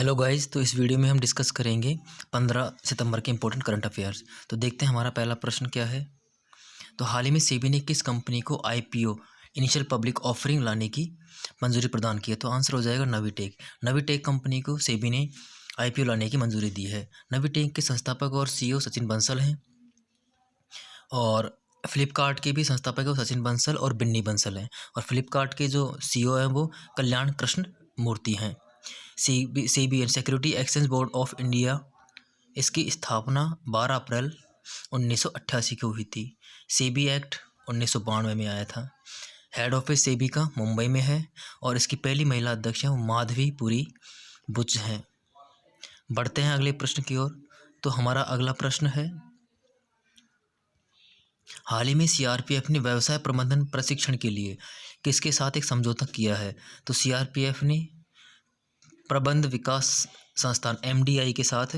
Hello guys. तो इस video में हम डिस्कस करेंगे 15 सितंबर के इंपॉर्टेंट करंट अफेयर्स। तो देखते हैं हमारा पहला प्रश्न क्या है। तो हाल ही में सेबी ने किस कंपनी को आईपीओ इनिशियल पब्लिक ऑफरिंग लाने की मंजूरी प्रदान की है। तो आंसर हो जाएगा नवीटेक। नवीटेक कंपनी को सेबी ने आईपीओ लाने की मंजूरी दी है। नवीटेक के संस्थापक और सीईओ सचिन बंसल हैं और फ्लिपकार्ट के भी संस्थापक है सचिन बंसल और बिन्नी बंसल हैं। और फ्लिपकार्ट के जो सीईओ हैं वो कल्याण कृष्ण मूर्ति हैं। SEBI security exchange board of India, इसकी स्थापना 12 अप्रैल 1988 को हुई थी। सेबी एक्ट 1992 में आया था। हेड ऑफिस सेबी का मुंबई में है और इसकी पहली महिला अध्यक्ष है वो माधवी पुरी बुच हैं। बढ़ते हैं अगले प्रश्न की ओर। तो हमारा अगला प्रश्न है, हाल ही में सीआरपीएफ ने व्यवसाय प्रबंधन प्रशिक्षण के लिए किसके साथ एक समझौता किया है। तो सीआरपीएफ ने प्रबंध विकास संस्थान एमडीआई के साथ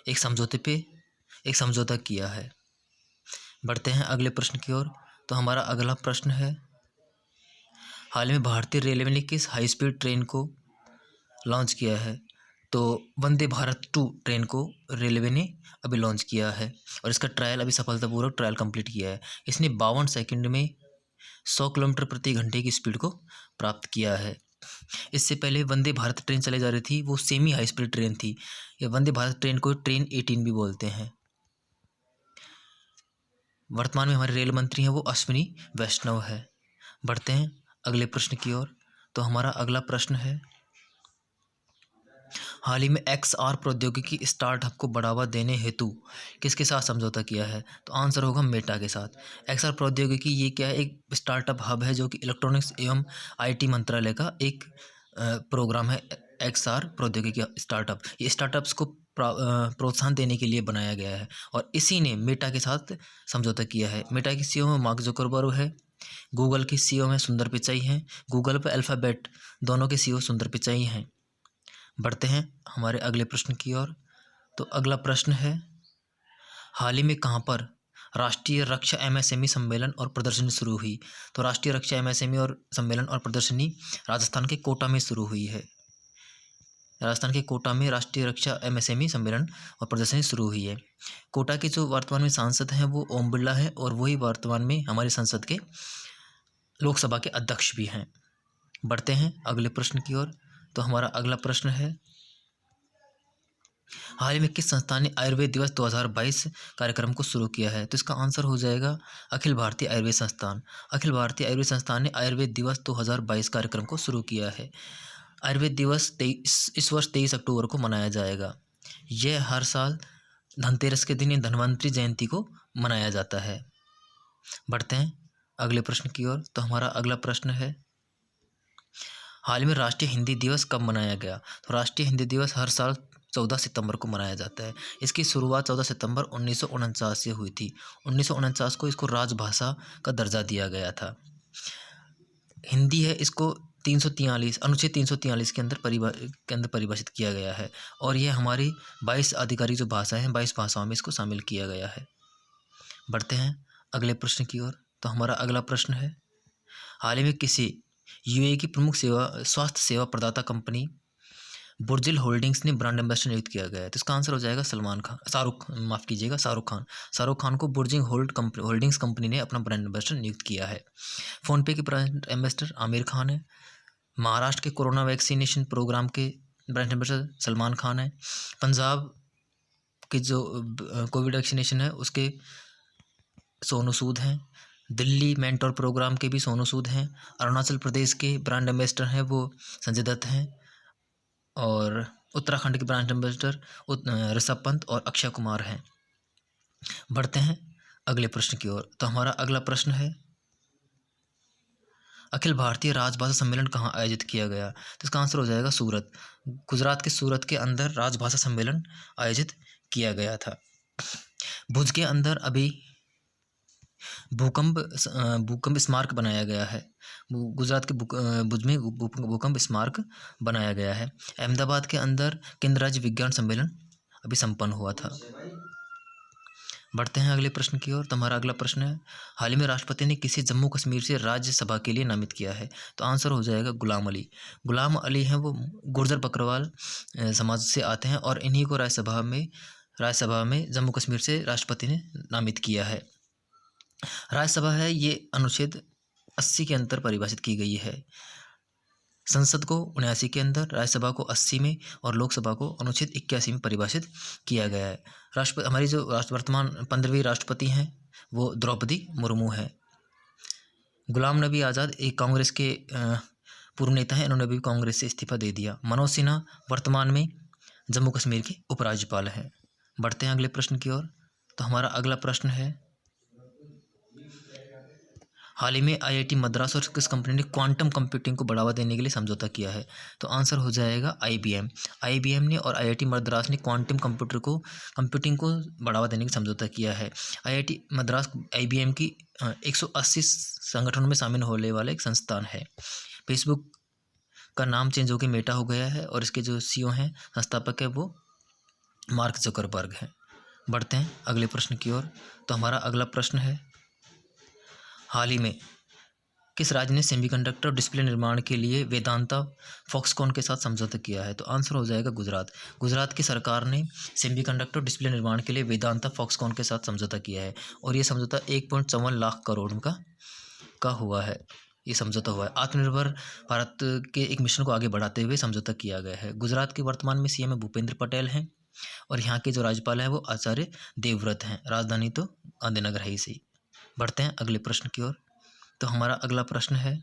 एक समझौता किया है। बढ़ते हैं अगले प्रश्न की ओर। तो हमारा अगला प्रश्न है, हाल में भारतीय रेलवे ने किस हाई स्पीड ट्रेन को लॉन्च किया है। तो वंदे भारत 2 ट्रेन को रेलवे ने अभी लॉन्च किया है और इसका ट्रायल अभी सफलतापूर्वक ट्रायल कंप्लीट किया है। इसने 52 सेकंड में 100 किलोमीटर प्रति घंटे की स्पीड को प्राप्त किया है। इससे पहले वंदे भारत ट्रेन चले जा रही थी, वो सेमी हाई स्पीड ट्रेन थी। ये वंदे भारत ट्रेन को ट्रेन 18 भी बोलते हैं। वर्तमान में हमारे रेल मंत्री हैं वो अश्विनी वैष्णव है। बढ़ते हैं अगले प्रश्न की ओर। तो हमारा अगला प्रश्न है, हाल ही में एक्सआर प्रौद्योगिकी स्टार्टअप को बढ़ावा देने हेतु किसके साथ समझौता किया है। तो आंसर होगा मेटा के साथ। एक्सआर प्रौद्योगिकी ये क्या है, एक स्टार्टअप हब है जो कि इलेक्ट्रॉनिक्स एवं आईटी मंत्रालय का एक प्रोग्राम है। एक्सआर प्रौद्योगिकी स्टार्टअप, ये स्टार्टअप्स को प्रोत्साहन देने के लिए बनाया गया है और इसी ने मेटा के साथ समझौता किया है। मेटा की सीईओ में मार्क जुकरबर्ग है, गूगल के सीईओ में सुंदर पिचाई हैं, गूगल पर अल्फ़ाबेट दोनों के सीईओ सुंदर पिचाई हैं। बढ़ते हैं हमारे अगले प्रश्न की ओर। तो अगला प्रश्न है, हाल ही में कहाँ पर राष्ट्रीय रक्षा एमएसएमई सम्मेलन और प्रदर्शनी शुरू हुई। तो राष्ट्रीय रक्षा एमएसएमई और सम्मेलन और प्रदर्शनी राजस्थान के कोटा में शुरू हुई है। राजस्थान के कोटा में राष्ट्रीय रक्षा एमएसएमई सम्मेलन और प्रदर्शनी शुरू हुई है। कोटा के जो वर्तमान में सांसद हैं वो ओम बिरला है और वही वर्तमान में हमारी संसद के लोकसभा के अध्यक्ष भी हैं। बढ़ते हैं अगले प्रश्न की ओर। तो हमारा अगला प्रश्न है, हाल ही में किस संस्थान ने आयुर्वेद दिवस 2022 कार्यक्रम को शुरू किया है। तो इसका आंसर हो जाएगा अखिल भारतीय आयुर्वेद संस्थान। अखिल भारतीय आयुर्वेद संस्थान ने आयुर्वेद दिवस 2022 कार्यक्रम को शुरू किया है। आयुर्वेद दिवस इस वर्ष 23 अक्टूबर को मनाया जाएगा। यह हर साल धनतेरस के दिन धन्वंतरि जयंती को मनाया जाता है। बढ़ते हैं अगले प्रश्न की ओर। तो हमारा अगला प्रश्न है, हाल ही में राष्ट्रीय हिंदी दिवस कब मनाया गया। तो राष्ट्रीय हिंदी दिवस हर साल 14 सितंबर को मनाया जाता है। इसकी शुरुआत 14 सितंबर 1949 से हुई थी। 1949 को इसको राजभाषा का दर्जा दिया गया था। हिंदी है, इसको 343 अनुच्छेद 343 के अंदर परिभाषित किया गया है और यह हमारी 22 आधिकारिक जो भाषा है 22 भाषाओं में इसको शामिल किया गया है। बढ़ते हैं अगले प्रश्न की ओर। तो हमारा अगला प्रश्न है, हाल ही में किसी यूएई की प्रमुख स्वास्थ्य सेवा प्रदाता कंपनी बुर्जिल होल्डिंग्स ने ब्रांड एम्बेसडर नियुक्त किया गया है। तो इसका आंसर हो जाएगा शाहरुख खान। शाहरुख खान को बुर्जिल होल्डिंग्स कंपनी ने अपना ब्रांड एम्बेसडर नियुक्त किया है। फ़ोनपे के ब्रांड एम्बेसडर आमिर खान है। महाराष्ट्र के कोरोना वैक्सीनेशन प्रोग्राम के ब्रांड एम्बेसडर सलमान खान है। पंजाब के जो कोविड वैक्सीनेशन है उसके सोनू सूद हैं। दिल्ली मेंटोर प्रोग्राम के भी सोनू सूद हैं। अरुणाचल प्रदेश के ब्रांड एम्बेसडर हैं वो संजय दत्त हैं और उत्तराखंड के ब्रांड एम्बेसडर ऋषभ पंत और अक्षय कुमार हैं। बढ़ते हैं अगले प्रश्न की ओर। तो हमारा अगला प्रश्न है, अखिल भारतीय राजभाषा सम्मेलन कहाँ आयोजित किया गया। तो इसका आंसर हो जाएगा सूरत। गुजरात के सूरत के अंदर राजभाषा सम्मेलन आयोजित किया गया था। भुज के अंदर अभी भूकंप स्मारक बनाया गया है। गुजरात के भुज में भूकंप स्मारक बनाया गया है। अहमदाबाद के अंदर केंद्र राज्य विज्ञान सम्मेलन अभी संपन्न हुआ था। बढ़ते हैं अगले प्रश्न की ओर। तो हमारा अगला प्रश्न है, हाल ही में राष्ट्रपति ने किसे जम्मू कश्मीर से राज्यसभा के लिए नामित किया है? तो आंसर हो जाएगा गुलाम अली। गुलाम अली हैं वो गुर्जर बकरवाल समाज से आते हैं और इन्हीं को राज्यसभा में जम्मू कश्मीर से राष्ट्रपति ने नामित किया है। राज्यसभा है ये अनुच्छेद 80 के अंतर परिभाषित की गई है। संसद को 79 के अंदर, राज्यसभा को 80 में और लोकसभा को अनुच्छेद 81 में परिभाषित किया गया है। हमारी जो वर्तमान 15वीं राष्ट्रपति हैं वो द्रौपदी मुर्मू है। गुलाम नबी आज़ाद एक कांग्रेस के पूर्व नेता हैं, इन्होंने भी कांग्रेस से इस्तीफा दे दिया। मनोज सिन्हा वर्तमान में जम्मू कश्मीर के उपराज्यपाल हैं। बढ़ते हैं अगले प्रश्न की ओर। तो हमारा अगला प्रश्न है, हाल ही में आईआईटी मद्रास और किस कंपनी ने क्वांटम कंप्यूटिंग को बढ़ावा देने के लिए समझौता किया है? तो आंसर हो जाएगा आईबीएम। आईबीएम ने और आईआईटी मद्रास ने क्वांटम कंप्यूटिंग को बढ़ावा देने का समझौता किया है। आईआईटी मद्रास आईबीएम की 180 संगठनों में शामिल होने वाला एक संस्थान है। फेसबुक का नाम चेंज होकर मेटा हो गया है और इसके जो सीईओ हैं, संस्थापक है, वो मार्क जुकरबर्ग हैं। बढ़ते हैं अगले प्रश्न की ओर। तो हमारा अगला प्रश्न है, हाल ही में किस राज्य ने सेमीकंडक्टर डिस्प्ले निर्माण के लिए वेदांता फॉक्सकॉन के साथ समझौता किया है? तो आंसर हो जाएगा गुजरात। गुजरात की सरकार ने सेमीकंडक्टर डिस्प्ले निर्माण के लिए वेदांता फॉक्सकॉन के साथ समझौता किया है और ये समझौता 1.54 लाख करोड़ का हुआ है। ये समझौता हुआ है। आत्मनिर्भर भारत के एक मिशन को आगे बढ़ाते हुए समझौता किया गया है। गुजरात के वर्तमान में सीएम भूपेंद्र पटेल हैं और यहाँ के जो राज्यपाल हैं वो आचार्य देवव्रत हैं। राजधानी तो गांधीनगर है ही सही। बढ़ते हैं अगले प्रश्न की ओर। तो हमारा अगला प्रश्न है,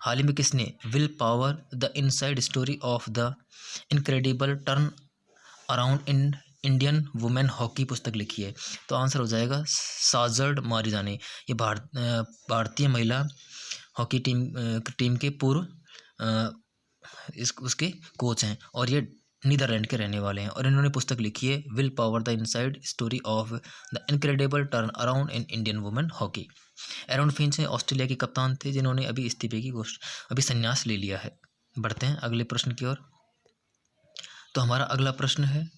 हाल ही में किसने will power the inside story of the incredible turn around in Indian women hockey पुस्तक लिखी है? तो आंसर हो जाएगा साजर्ड मारिजा ने। ये भारतीय महिला हॉकी टीम के पूर्व उसके कोच हैं और ये नीदरलैंड के रहने वाले हैं और इन्होंने पुस्तक लिखी है will power the inside story of the incredible turn around in Indian women hockey. Aaron Finch Australia के कप्तान थे जिन्होंने अभी इस्तीफे की अभी संन्यास ले लिया है। बढ़ते हैं अगले प्रश्न की ओर। तो हमारा अगला प्रश्न है,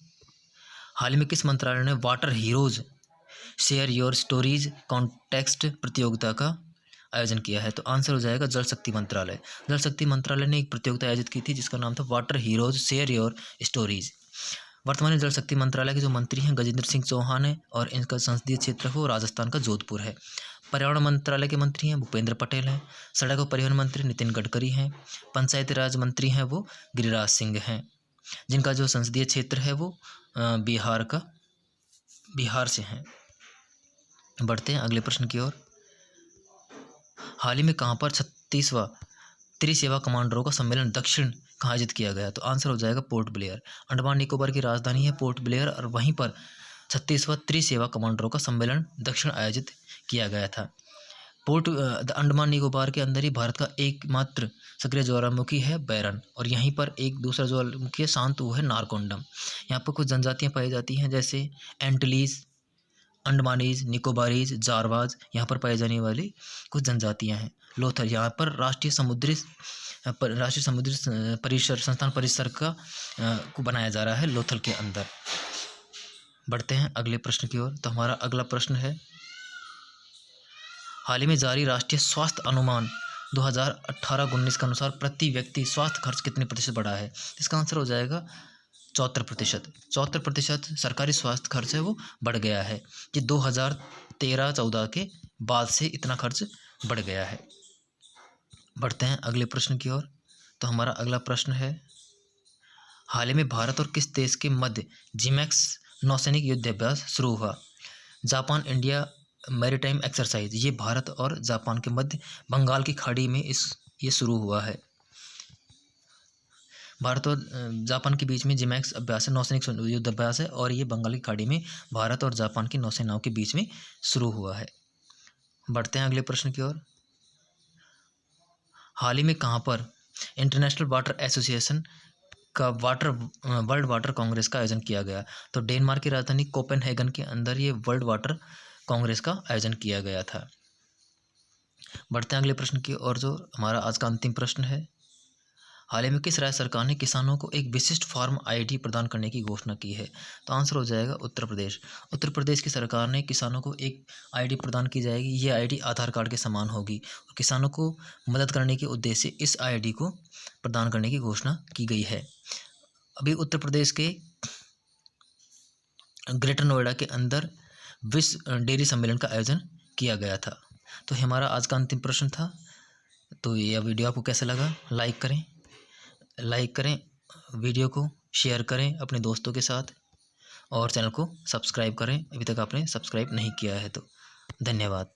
हाल ही में किस मंत्रालय ने water heroes share your stories context प्रतियोगिता का आयोजन किया है? तो आंसर हो जाएगा जल शक्ति मंत्रालय। जल शक्ति मंत्रालय ने एक प्रतियोगिता आयोजित की थी जिसका नाम था water heroes share your stories. वर्तमान में जल शक्ति मंत्रालय के जो मंत्री हैं गजेंद्र सिंह चौहान है और इनका संसदीय क्षेत्र है वो राजस्थान का जोधपुर है। पर्यावरण मंत्रालय के मंत्री हैं भूपेंद्र पटेल हैं। सड़क और परिवहन मंत्री नितिन गडकरी हैं। पंचायती राज मंत्री हैं वो गिरिराज सिंह हैं, जिनका जो संसदीय क्षेत्र है वो बिहार से हैं। बढ़ते हैं अगले प्रश्न की ओर। हाल ही में कहाँ पर 36वां त्रिसेवा कमांडरों का सम्मेलन दक्षिण कहाँ आयोजित किया गया? तो आंसर हो जाएगा पोर्ट ब्लेयर। अंडमान निकोबार की राजधानी है पोर्ट ब्लेयर और वहीं पर 36वां त्रिसेवा कमांडरों का सम्मेलन दक्षिण आयोजित किया गया था। अंडमान निकोबार के अंदर ही भारत का एकमात्र सक्रिय ज्वालामुखी है बैरन और यहीं पर एक दूसरा ज्वालामुखी है शांत, वो है नारकोंडम। यहाँ पर कुछ जनजातियाँ पाई जाती हैं जैसे एंटलीज, अंडमानीज, निकोबारीज, जारवाज, यहाँ पर पाई जाने वाली कुछ जनजातियाँ हैं। लोथल, यहाँ पर राष्ट्रीय समुद्री संस्थान परिसर को बनाया जा रहा है लोथल के अंदर। बढ़ते हैं अगले प्रश्न की ओर। तो हमारा अगला प्रश्न है, हाल ही में जारी राष्ट्रीय स्वास्थ्य अनुमान 2018-19 के अनुसार प्रति व्यक्ति स्वास्थ्य खर्च कितने प्रतिशत बढ़ा है? इसका आंसर हो जाएगा 74%। 74% सरकारी स्वास्थ्य खर्च है वो बढ़ गया है। ये 2013-14 के बाद से इतना खर्च बढ़ गया है। बढ़ते हैं अगले प्रश्न की ओर। तो हमारा अगला प्रश्न है, हाल ही में भारत और किस देश के मध्य जिमैक्स नौसैनिक युद्धाभ्यास शुरू हुआ? जापान इंडिया मैरीटाइम एक्सरसाइज, ये भारत और जापान के मध्य बंगाल की खाड़ी में ये शुरू हुआ है। भारत और जापान के बीच में जिमैक्स अभ्यास है, नौसैनिक युद्ध अभ्यास है और ये बंगाल की खाड़ी में भारत और जापान की नौसेनाओं के बीच में शुरू हुआ है। बढ़ते हैं अगले प्रश्न की ओर। हाल ही में कहाँ पर इंटरनेशनल वाटर एसोसिएशन का वर्ल्ड वाटर कांग्रेस का आयोजन किया गया? तो डेनमार्क की राजधानी कोपेनहेगन के अंदर ये वर्ल्ड वाटर कांग्रेस का आयोजन किया गया था। बढ़ते हैं अगले प्रश्न की ओर, जो हमारा आज का अंतिम प्रश्न है, हाल ही में किस राज्य सरकार ने किसानों को एक विशिष्ट फार्म आईडी प्रदान करने की घोषणा की है? तो आंसर हो जाएगा उत्तर प्रदेश। उत्तर प्रदेश की सरकार ने किसानों को एक आईडी प्रदान की जाएगी। ये आईडी आधार कार्ड के समान होगी और किसानों को मदद करने के उद्देश्य से इस आईडी को प्रदान करने की घोषणा की गई है। अभी उत्तर प्रदेश के ग्रेटर नोएडा के अंदर विश्व डेयरी सम्मेलन का आयोजन किया गया था। तो हमारा आज का अंतिम प्रश्न था। तो यह वीडियो आपको कैसा लगा? लाइक करें वीडियो को, शेयर करें अपने दोस्तों के साथ और चैनल को सब्सक्राइब करें अभी तक आपने सब्सक्राइब नहीं किया है तो। धन्यवाद।